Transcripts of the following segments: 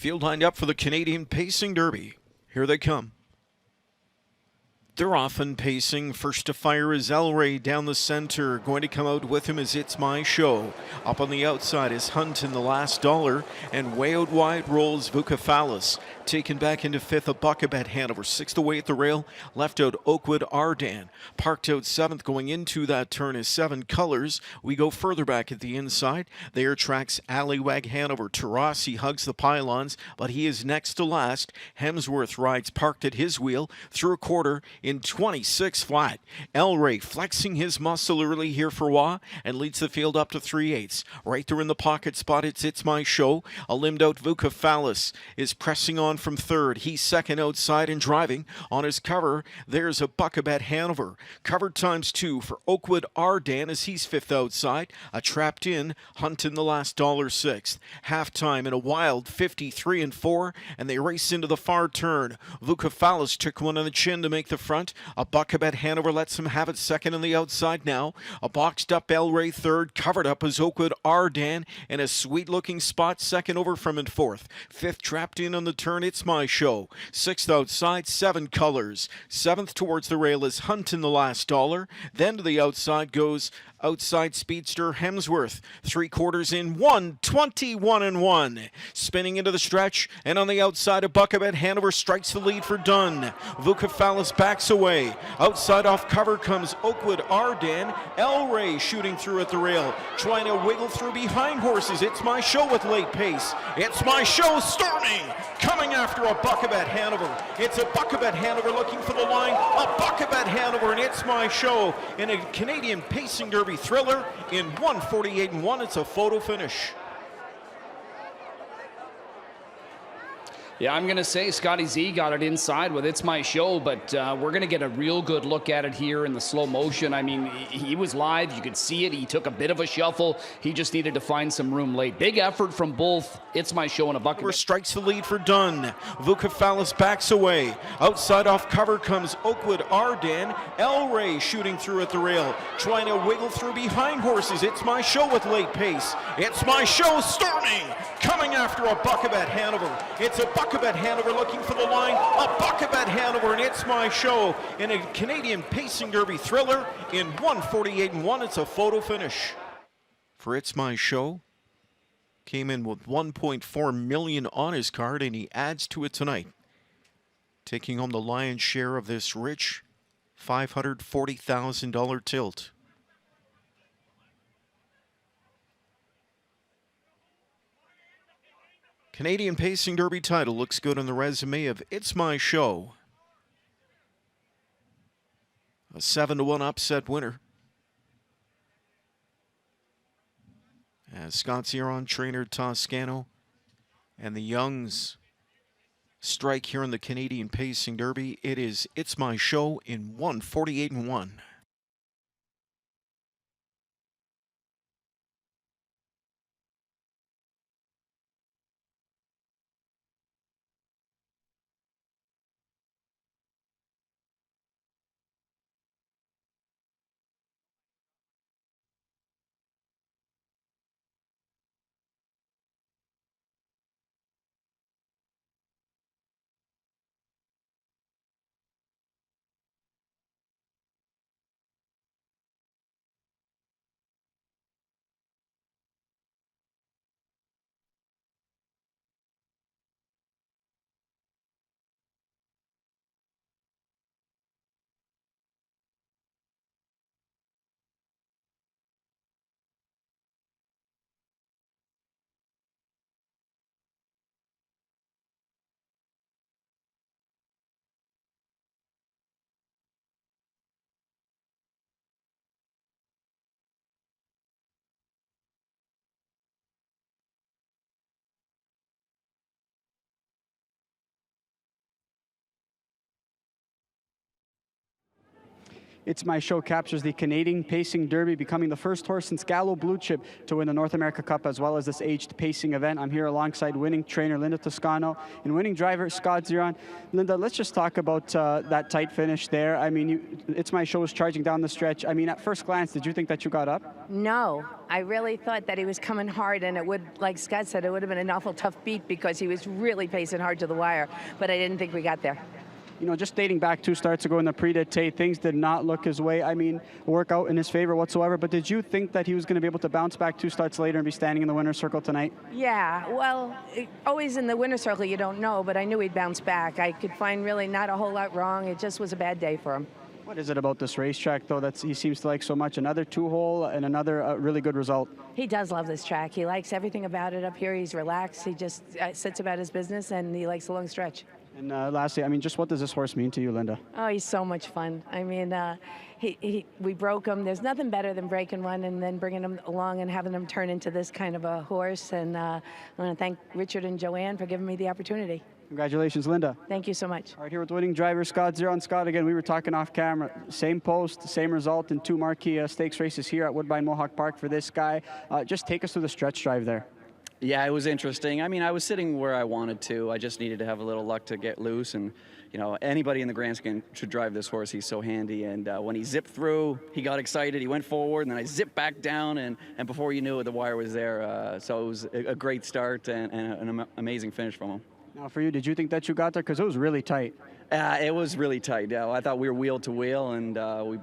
Field lined up for the Canadian Pacing Derby. Here they come. They're often pacing. First to fire is El Rey down the center. Going to come out with him is It's My Show. Up on the outside is Hunt in the last dollar. And way out wide rolls Vucephalus. Taken back into fifth, a Buckabet Hanover. Sixth away at the rail. Left out Oakwood Ardan. Parked out seventh. Going into that turn is Seven Colors. We go further back at the inside. There tracks Allywag Hanover. Tarasi hugs the pylons, but he is next to last. Hemsworth rides parked at his wheel through a quarter in 26 flat. El Rey flexing his muscle early here for Wah and leads the field up to 3/8. Right there in the pocket spot, It's My Show. A limbed out Vucephalus is pressing on from third. He's second outside and driving on his cover. There's a Buckabet Hanover. Covered ×2 for Oakwood Ardan as he's fifth outside. A trapped in Hunt in the last $6. Halftime in a wild 53-4, and they race into the far turn. Vucephalus took one on the chin to make the front. A Buckabet Hanover lets him have it second on the outside now. A boxed up El Rey third. Covered up is Oakwood Ardan in a sweet looking spot second over from in fourth. Fifth trapped in on the turn, It's My Show. Sixth outside, Seven Colors. Seventh towards the rail is Hunt in the last dollar. Then to the outside goes outside speedster Hemsworth. 3/4 in 1:21-1. Spinning into the stretch, and on the outside, a Buckabet Hanover strikes the lead for Dunn. Vucephalus backs away. Outside off cover comes Oakwood Ardan. El Rey shooting through at the rail, trying to wiggle through behind horses. It's My Show with late pace. It's My Show storming, coming after a Buckabet Hanover. It's a Buckabet Hanover looking for the line. A Buckabet Hanover, and It's My Show in a Canadian Pacing Derby thriller in 1:48-1. It's a photo finish. Yeah, I'm going to say Scotty Z got it inside with It's My Show, but we're going to get a real good look at it here in the slow motion. I mean, he was live. You could see it. He took a bit of a shuffle. He just needed to find some room late. Big effort from both It's My Show and a Buckabet. Strikes the lead for Dunn. Vucephalus backs away. Outside off cover comes Oakwood Ardan. El Rey shooting through at the rail, trying to wiggle through behind horses. It's My Show with late pace. It's My Show storming, coming after a Buckabet Hanover. It's a Buckabet Hanover looking for the line. A Buckabet Hanover, and It's My Show in a Canadian Pacing Derby thriller in 1:48-1. It's a photo finish for It's My Show. Came in with $1.4 million on his card, and he adds to it tonight, taking home the lion's share of this rich $540,000 tilt. Canadian Pacing Derby title looks good on the resume of It's My Show. A 7-1 upset winner, as Scott's Huron trainer Toscano and the Youngs strike here in the Canadian Pacing Derby. It is It's My Show in 1:48-1. It's My Show captures the Canadian Pacing Derby, becoming the first horse since Gallo Blue Chip to win the North America Cup as well as this aged pacing event. I'm here alongside winning trainer Linda Toscano and winning driver Scott Ziron. Linda, let's just talk about that tight finish there. I mean, It's My Show was charging down the stretch. I mean, at first glance, did you think that you got up? No, I really thought that he was coming hard, and it would, like Scott said, it would have been an awful tough beat because he was really pacing hard to the wire, but I didn't think we got there. You know, just dating back 2 starts ago in the Prix-d'Été, things did not look his way. I mean, work out in his favor whatsoever. But did you think that he was going to be able to bounce back 2 starts later and be standing in the winner's circle tonight? Yeah, well, always in the winner's circle you don't know, but I knew he'd bounce back. I could find really not a whole lot wrong. It just was a bad day for him. What is it about this racetrack, though, that he seems to like so much? Another 2-hole and another really good result. He does love this track. He likes everything about it up here. He's relaxed. He just sits about his business, and he likes the long stretch. And lastly, I mean, just what does this horse mean to you, Linda? Oh, he's so much fun. I mean, we broke him. There's nothing better than breaking one and then bringing him along and having him turn into this kind of a horse. And I want to thank Richard and Joanne for giving me the opportunity. Congratulations, Linda. Thank you so much. All right, here with winning driver Scott Ziron. Scott, again, we were talking off camera. Same post, same result in 2 marquee stakes races here at Woodbine Mohawk Park for this guy. Just take us through the stretch drive there. Yeah, it was interesting. I mean, I was sitting where I wanted to. I just needed to have a little luck to get loose. And, you know, anybody in the grand scheme should drive this horse. He's so handy. And when he zipped through, he got excited. He went forward, and then I zipped back down. And before you knew it, the wire was there. So it was a great start and an amazing finish from him. Now, for you, did you think that you got there? Because it was really tight. It was really tight. I thought we were wheel to wheel, and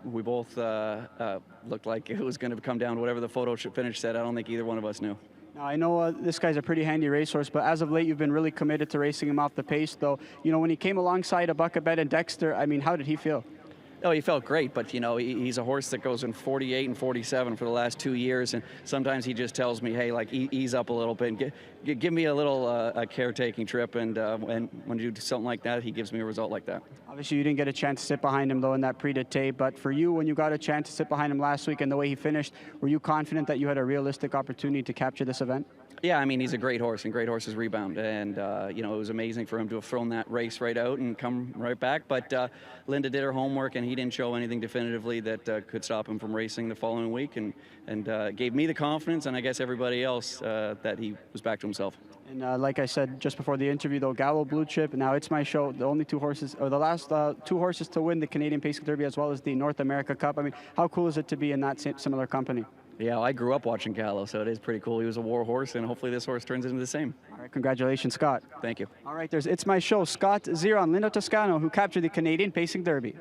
we both looked like it was going to come down to whatever the photo finish said. I don't think either one of us knew. Now, I know this guy's a pretty handy racehorse, but as of late, you've been really committed to racing him off the pace, though. You know, when he came alongside a Buckabed and Dexter, I mean, how did he feel? Oh, he felt great, but, you know, he's a horse that goes in 48 and 47 for the last 2 years, and sometimes he just tells me, hey, like, ease up a little bit and give me a little a caretaking trip, and when you do something like that, he gives me a result like that. Obviously, you didn't get a chance to sit behind him, though, in that Prix-d'Été, but for you, when you got a chance to sit behind him last week and the way he finished, were you confident that you had a realistic opportunity to capture this event? Yeah, I mean, he's a great horse, and great horses rebound. And, you know, it was amazing for him to have thrown that race right out and come right back. But Linda did her homework, and he didn't show anything definitively that could stop him from racing the following week, and gave me the confidence, and I guess everybody else, that he was back to himself. And like I said just before the interview, though, Gallo Blue Chip, now It's My Show, the only 2 horses, or the last 2 horses to win the Canadian Pacing Derby as well as the North America Cup. I mean, how cool is it to be in that similar company? Yeah, I grew up watching Gallo, so it is pretty cool. He was a war horse, and hopefully this horse turns into the same. All right, congratulations, Scott. Thank you. All right, there's It's My Show, Scott Ziron, Linda Toscano, who captured the Canadian Pacing Derby.